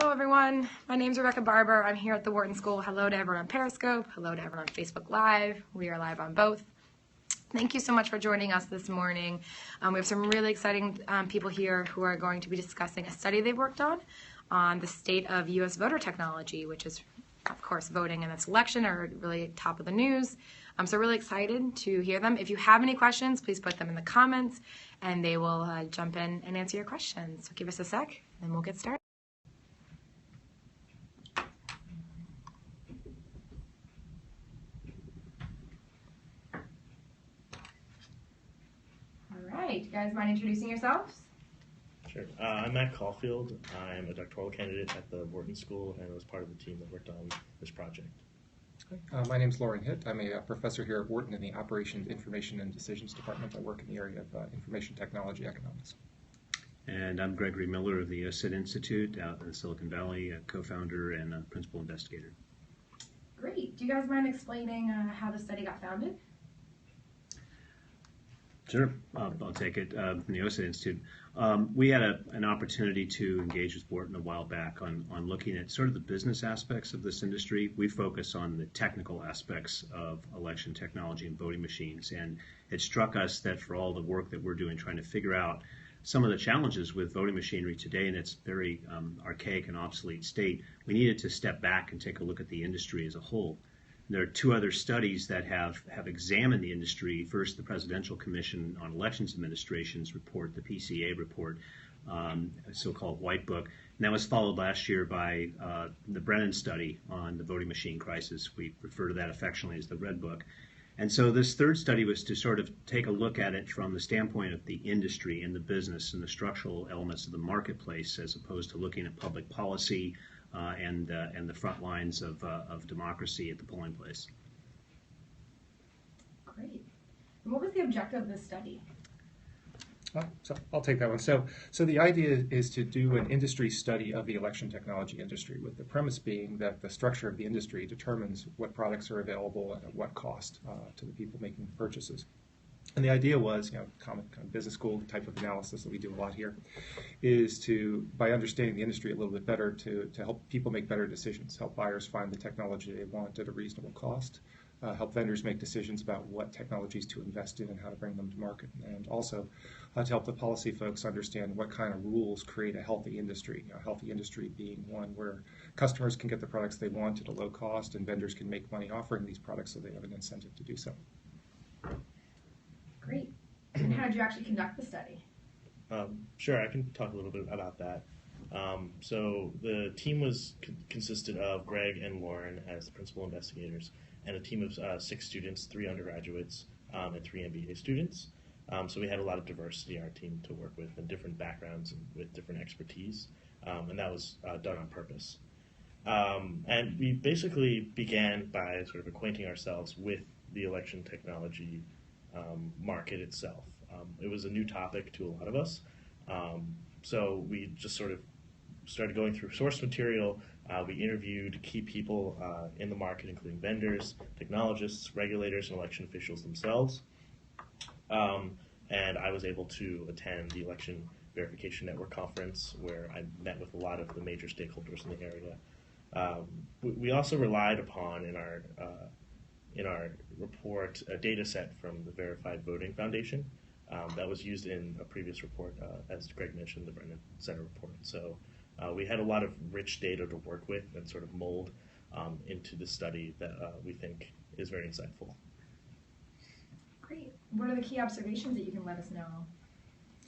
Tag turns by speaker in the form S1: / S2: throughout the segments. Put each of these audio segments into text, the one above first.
S1: Hello everyone, my name is Rebecca Barber. I'm here at the Wharton School. Hello to everyone on Periscope. Hello to everyone on Facebook Live. We are live on both. Thank you so much for joining us this morning. We have some really exciting people here who are going to be discussing a study they've worked on the state of U.S. voter technology, which is, of course, voting in this election are really top of the news. So really excited to hear them. If you have any questions, please put them in the comments and they will jump in and answer your questions. So give us a sec and we'll get started. All right, you guys mind introducing yourselves?
S2: Sure. I'm Matt Caulfield. I'm a doctoral candidate at the Wharton School and was part of the team that worked on this project.
S3: My name is Lauren Hitt. I'm a professor here at Wharton in the Operations, Information, and Decisions Department. I work in the area of information technology economics.
S4: And I'm Gregory Miller of the OSET Institute out in Silicon Valley, a co-founder and a principal investigator.
S1: Great. Do you guys mind explaining how the study got founded?
S4: Sure, I'll take it from the OSET Institute. We had an opportunity to engage with Wharton a while back on looking at sort of the business aspects of this industry. We focus on the technical aspects of election technology and voting machines, and it struck us that for all the work that we're doing trying to figure out some of the challenges with voting machinery today in its very archaic and obsolete state, we needed to step back and take a look at the industry as a whole. There are two other studies that have examined the industry. First, the Presidential Commission on Elections Administration's report, the PCA report, a so-called White Book. And that was followed last year by the Brennan study on the voting machine crisis. We refer to that affectionately as the Red Book. And so this third study was to sort of take a look at it from the standpoint of the industry and the business and the structural elements of the marketplace, as opposed to looking at public policy and the front lines of democracy at the polling place.
S1: Great. And what was the objective of this study?
S3: So I'll take that one. So the idea is to do an industry study of the election technology industry, with the premise being that the structure of the industry determines what products are available and at what cost to the people making the purchases. And the idea was, common kind of business school type of analysis that we do a lot here, is to, by understanding the industry a little bit better, to help people make better decisions, help buyers find the technology they want at a reasonable cost, help vendors make decisions about what technologies to invest in and how to bring them to market, and also to help the policy folks understand what kind of rules create a healthy industry. A healthy industry being one where customers can get the products they want at a low cost and vendors can make money offering these products so they have an incentive to do so.
S1: Great. And how did you actually conduct the study?
S2: Sure, I can talk a little bit about that. So the team consisted of Greg and Lauren as the principal investigators, and a team of 6 students, 3 undergraduates, and 3 MBA students. So we had a lot of diversity in our team to work with, and different backgrounds and with different expertise, and that was done on purpose. And we basically began by sort of acquainting ourselves with the election technology market itself. It was a new topic to a lot of us, so we just sort of started going through source material. We interviewed key people in the market, including vendors, technologists, regulators, and election officials themselves. And I was able to attend the Election Verification Network conference, where I met with a lot of the major stakeholders in the area. We also relied upon in our report a data set from the Verified Voting Foundation that was used in a previous report, as Greg mentioned, the Brennan Center report. So we had a lot of rich data to work with and sort of mold into the study that we think is very insightful.
S1: Great. What are the key observations that you can let us know?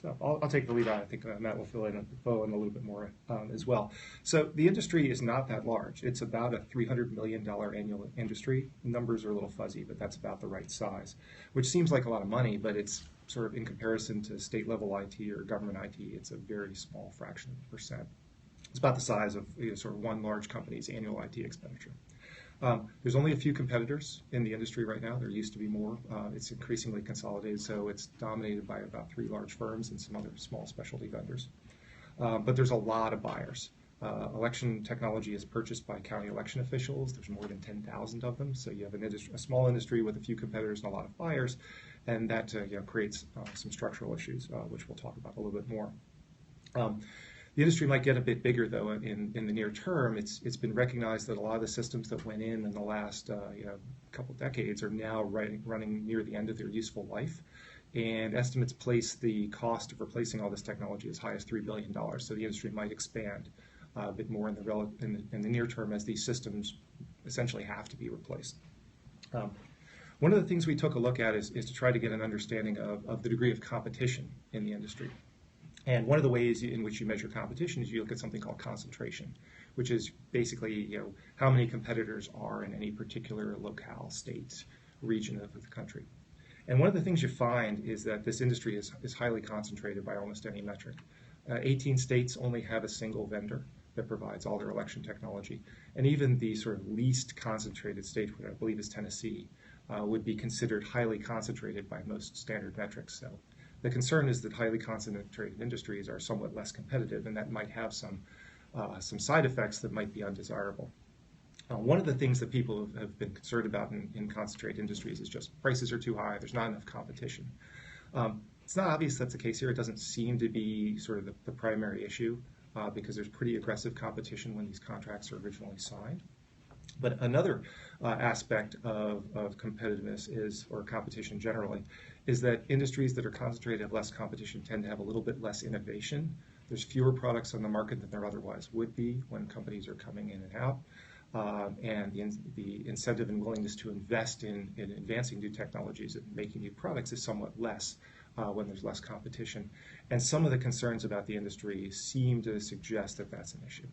S3: So I'll take the lead on. I think Matt will fill in a little bit more as well. So the industry is not that large. It's about a $300 million annual industry. Numbers are a little fuzzy, but that's about the right size, which seems like a lot of money, but it's sort of in comparison to state level IT or government IT, it's a very small fraction of a percent. It's about the size of sort of one large company's annual IT expenditure. There's only a few competitors in the industry right now. There used to be more. It's increasingly consolidated, so it's dominated by about 3 large firms and some other small specialty vendors. But there's a lot of buyers. Election technology is purchased by county election officials. There's more than 10,000 of them, so you have a small industry with a few competitors and a lot of buyers, and that creates some structural issues, which we'll talk about a little bit more. The industry might get a bit bigger, though, in the near term. It's been recognized that a lot of the systems that went in the last couple decades are now running near the end of their useful life. And estimates place the cost of replacing all this technology as high as $3 billion. So the industry might expand a bit more in the near term as these systems essentially have to be replaced. One of the things we took a look at is to try to get an understanding of the degree of competition in the industry. And one of the ways in which you measure competition is you look at something called concentration, which is basically how many competitors are in any particular locale, state, region of the country. And one of the things you find is that this industry is highly concentrated by almost any metric. 18 states only have a single vendor that provides all their election technology. And even the sort of least concentrated state, which I believe is Tennessee, would be considered highly concentrated by most standard metrics. So the concern is that highly concentrated industries are somewhat less competitive, and that might have some side effects that might be undesirable. One of the things that people have been concerned about in concentrated industries is just prices are too high, there's not enough competition. It's not obvious that's the case here. It doesn't seem to be sort of the primary issue because there's pretty aggressive competition when these contracts are originally signed. But another aspect of competitiveness or competition generally, is that industries that are concentrated have less competition tend to have a little bit less innovation. There's fewer products on the market than there otherwise would be when companies are coming in and out. And the incentive and willingness to invest in advancing new technologies and making new products is somewhat less when there's less competition. And some of the concerns about the industry seem to suggest that that's an issue.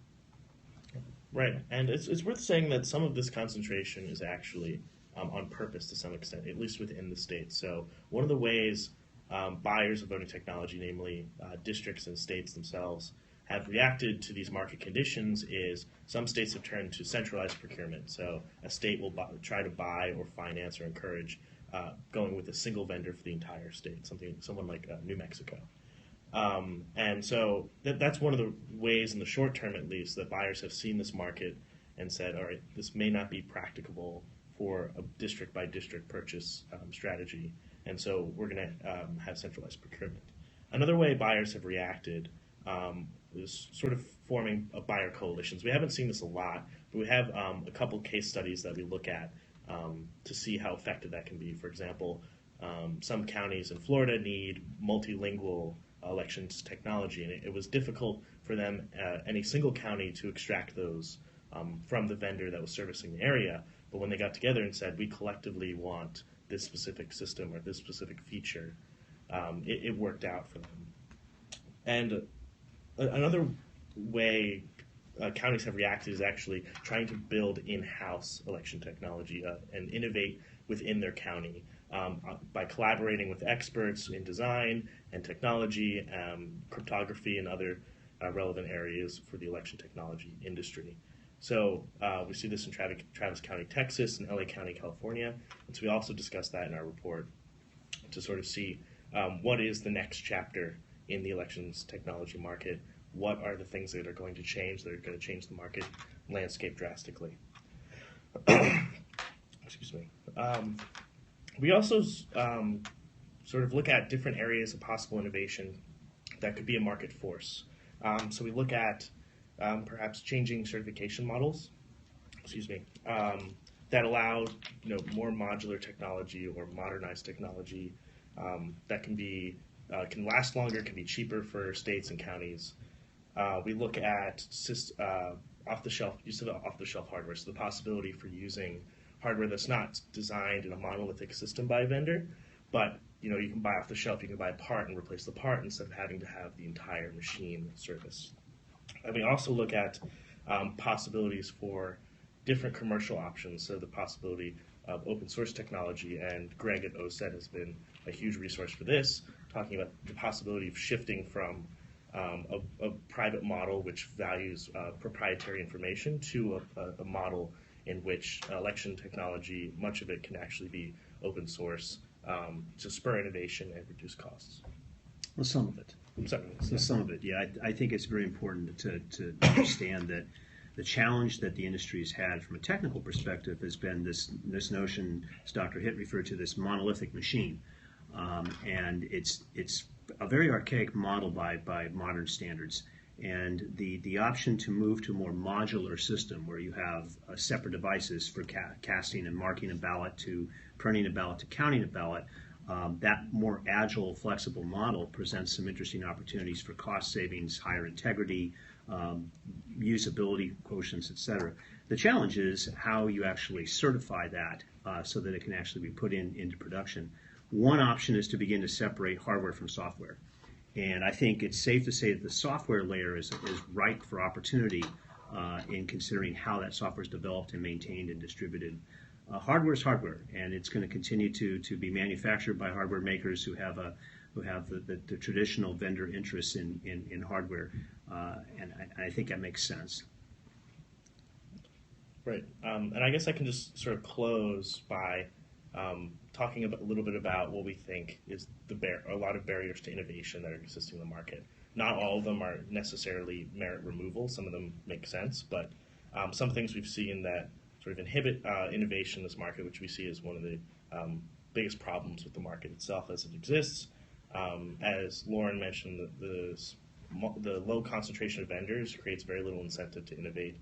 S2: Right, and it's worth saying that some of this concentration is actually on purpose to some extent, at least within the state. So one of the ways buyers of voting technology, namely districts and states themselves, have reacted to these market conditions is some states have turned to centralized procurement. So a state will try to buy or finance or encourage going with a single vendor for the entire state, someone like New Mexico. And so that's one of the ways in the short term, at least, that buyers have seen this market and said, all right, this may not be practicable for a district by district purchase strategy. And so we're going to have centralized procurement. Another way buyers have reacted is sort of forming buyer coalitions. We haven't seen this a lot, but we have a couple case studies that we look at to see how effective that can be. For example, some counties in Florida need multilingual elections technology, and it was difficult for them, any single county, to extract those from the vendor that was servicing the area. But when they got together and said, we collectively want this specific system or this specific feature, it worked out for them. And another way counties have reacted is actually trying to build in-house election technology and innovate within their county by collaborating with experts in design and technology, cryptography, and other relevant areas for the election technology industry. So we see this in Travis County, Texas, and LA County, California. And so we also discussed that in our report to sort of see what is the next chapter in the elections technology market. What are the things that are going to change, that are going to change the market landscape drastically? Excuse me. We also sort of look at different areas of possible innovation that could be a market force. So we look at perhaps changing certification models, that allow more modular technology or modernized technology that can last longer, can be cheaper for states and counties. We look at off-the-shelf use of off-the-shelf hardware, so the possibility for using hardware that's not designed in a monolithic system by a vendor, but you can buy off the shelf, you can buy a part and replace the part instead of having to have the entire machine serviced. And we also look at possibilities for different commercial options, so the possibility of open source technology, and Greg at OSET has been a huge resource for this, talking about the possibility of shifting from a private model which values proprietary information to a model in which election technology, much of it can actually be open source to spur innovation and reduce costs.
S4: Well, some of it. Some of it, yeah. I think it's very important to understand that the challenge that the industry has had from a technical perspective has been this notion, as Dr. Hitt referred to, this monolithic machine. And it's a very archaic model by modern standards. And the option to move to a more modular system where you have separate devices for casting and marking a ballot to printing a ballot to counting a ballot, that more agile, flexible model presents some interesting opportunities for cost savings, higher integrity, usability quotients, et cetera. The challenge is how you actually certify that so that it can actually be put into production. One option is to begin to separate hardware from software. And I think it's safe to say that the software layer is ripe for opportunity in considering how that software is developed and maintained and distributed. Hardware is hardware, and it's going to continue to be manufactured by hardware makers who have the traditional vendor interests in hardware, and I think that makes sense.
S2: Right, and I guess I can just sort of close by talking a little bit about what we think is a lot of barriers to innovation that are existing in the market. Not all of them are necessarily merit removal. Some of them make sense, but some things we've seen that sort of inhibit innovation in this market, which we see as one of the biggest problems with the market itself as it exists. As Lauren mentioned, the low concentration of vendors creates very little incentive to innovate,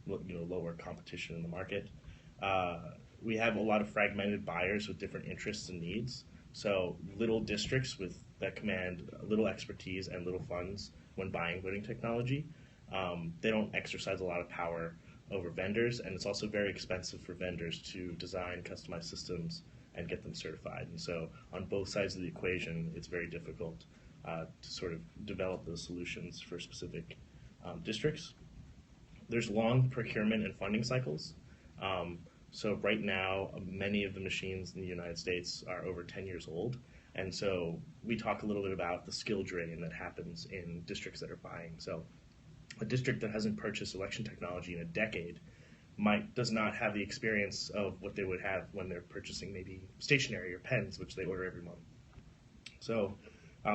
S2: lower competition in the market. We have a lot of fragmented buyers with different interests and needs. So little districts that command little expertise and little funds when buying voting technology, they don't exercise a lot of power over vendors, and it's also very expensive for vendors to design customized systems and get them certified. And so on both sides of the equation, it's very difficult to sort of develop those solutions for specific districts. There's long procurement and funding cycles. So right now, many of the machines in the United States are over 10 years old. And so we talk a little bit about the skill drain that happens in districts that are buying. So a district that hasn't purchased election technology in a decade does not have the experience of what they would have when they're purchasing maybe stationery or pens, which they order every month. So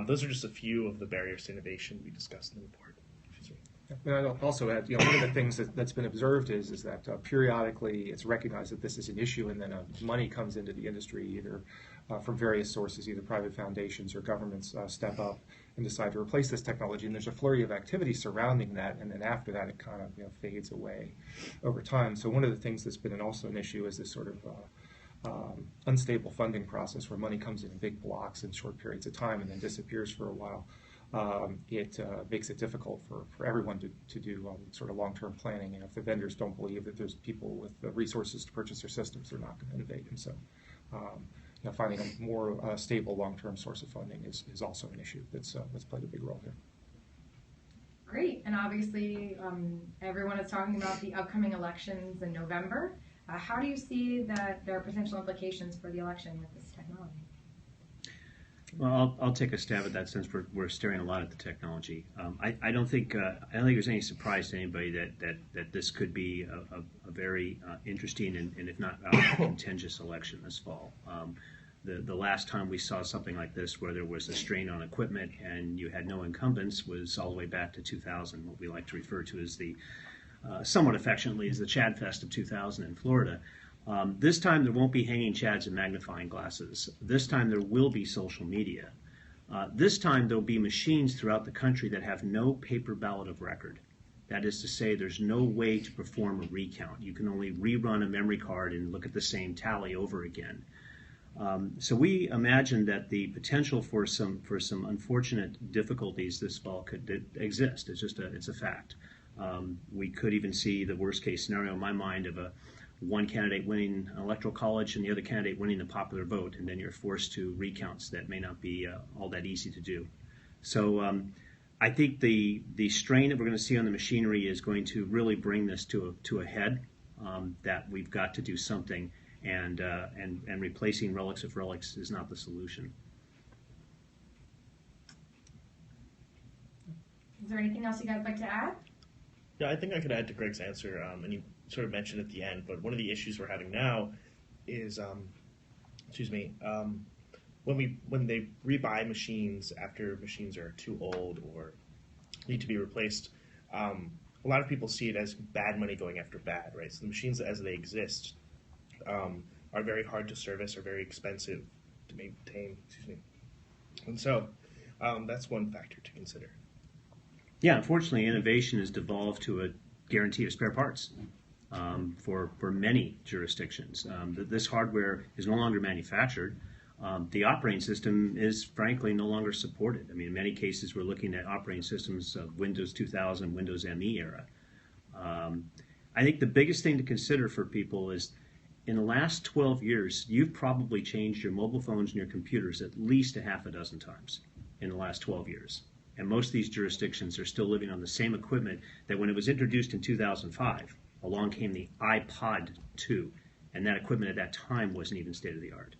S2: those are just a few of the barriers to innovation we discussed in the report.
S3: And I'll also add, one of the things that's been observed is that periodically it's recognized that this is an issue, and then money comes into the industry either from various sources, either private foundations or governments step up and decide to replace this technology. And there's a flurry of activity surrounding that, and then after that it kind of fades away over time. So one of the things that's been also an issue is this sort of unstable funding process where money comes in big blocks in short periods of time and then disappears for a while. It makes it difficult for everyone to do sort of long-term planning. And if the vendors don't believe that there's people with the resources to purchase their systems, they're not going to innovate. And so finding a more stable long-term source of funding is also an issue that's played a big role here.
S1: Great. And obviously everyone is talking about the upcoming elections in November. How do you see that there are potential implications for the election with this technology?
S4: Well, I'll take a stab at that since we're staring a lot at the technology. I don't think there's any surprise to anybody that this could be a very interesting and if not contentious election this fall. The last time we saw something like this where there was a strain on equipment and you had no incumbents was all the way back to 2000, what we like to refer to as the somewhat affectionately as the Chad Fest of 2000 in Florida. This time there won't be hanging chads and magnifying glasses. This time there will be social media. This time there'll be machines throughout the country that have no paper ballot of record. That is to say, there's no way to perform a recount. You can only rerun a memory card and look at the same tally over again. So we imagine that the potential for some unfortunate difficulties this fall could exist. It's a fact. We could even see the worst case scenario in my mind of one candidate winning an electoral college and the other candidate winning the popular vote, and then you're forced to recounts that may not be all that easy to do. So I think the strain that we're going to see on the machinery is going to really bring this to a head, that we've got to do something, and replacing relics of relics is not the solution.
S1: Is there anything else you guys like to add?
S2: Yeah, I think I could add to Greg's answer, and he sort of mentioned at the end, but one of the issues we're having now is, when they rebuy machines after machines are too old or need to be replaced, a lot of people see it as bad money going after bad, right? So the machines as they exist are very hard to service, are very expensive to maintain, and so that's one factor to consider.
S4: Yeah, unfortunately, innovation has devolved to a guarantee of spare parts for many jurisdictions. This hardware is no longer manufactured. The operating system is frankly no longer supported. I mean, in many cases, we're looking at operating systems of Windows 2000, Windows ME era. I think the biggest thing to consider for people is in the last 12 years, you've probably changed your mobile phones and your computers at least a half a dozen times in the last 12 years. And most of these jurisdictions are still living on the same equipment that when it was introduced in 2005, along came the iPod 2, and that equipment at that time wasn't even state-of-the-art.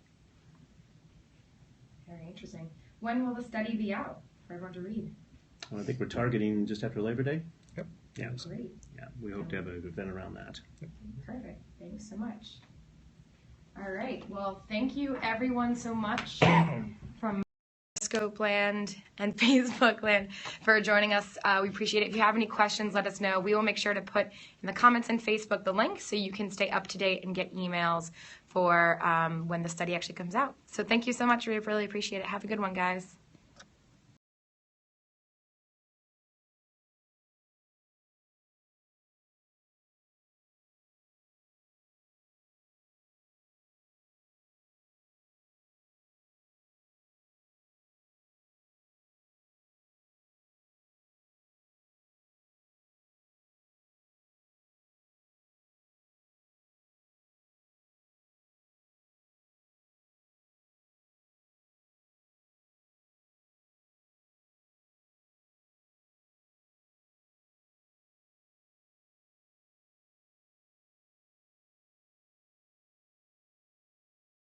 S1: Very interesting. When will the study be out for everyone to read?
S4: Well, I think we're targeting just after Labor Day.
S3: Yep.
S4: Yeah,
S1: Great.
S4: yeah. We hope to have an event around that.
S1: Perfect. Thanks so much. All right. Well, thank you everyone so much from Periscope land and Facebook land for joining us. We appreciate it. If you have any questions, let us know. We will make sure to put in the comments on Facebook the link so you can stay up to date and get emails for when the study actually comes out. So thank you so much. We really appreciate it. Have a good one, guys.